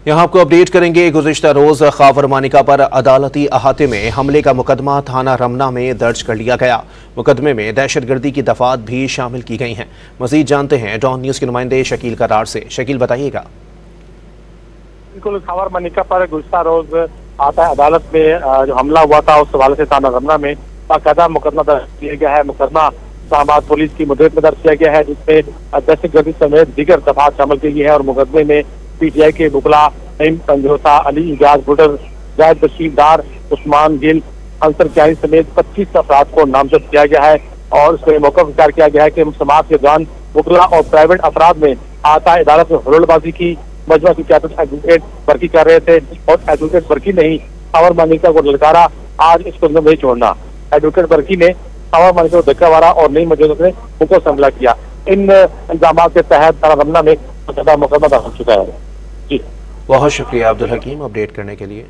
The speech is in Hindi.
यहाँ आपको अपडेट करेंगे। गुज़िश्ता रोज ख्वार मानिका पर अदालती अहाते में हमले का मुकदमा थाना रमना में दर्ज कर लिया गया। मुकदमे में दहशतगर्दी की दफात भी शामिल की गई हैं। मजीद जानते हैं डॉन न्यूज़ के नुमाइंदे शकील करार से। शकील, बताइएगा। बिल्कुल, ख्वार मानिका पर गुज़िश्ता रोज आता है अदालत में जो हमला हुआ था उस हवाले से थाना रमना में बाकायदा मुकदमा दर्ज किया गया है। मुकदमा इस्लामाबाद पुलिस की मुद्दत में दर्ज किया गया है, जिसमें दहशतगर्दी समेत दीगर दफात शामिल की गई है। और मुकदमे में पीटीआई के बुकला नईम संजोता, अली इजाज बुटर, जायद बशीर डार, उस्मान गिल, अंसर क्यानी समेत 25 अफराद को नामजद किया गया है। और इसमें मौका विचार किया गया है कि समाज के दौरान बुकला और प्राइवेट अफराद में आता अदालत में हुलड़बाजी की मजमा की क्यादत एडवोकेट बरकी कर रहे थे और एडवोकेट बरकी ने ही ख्वार मानिका को ललकारा। आज इसको नहीं छोड़ना। एडवोकेट बरकी ने ख्वार मानिका को धक्का मारा और नई मौजूद ने उनको हमला किया। इन इल्जाम के तहत थाना रमना में मुकदमा दाखिल हो चुका है। जी, बहुत शुक्रिया अब्दुल हकीम अपडेट करने के लिए।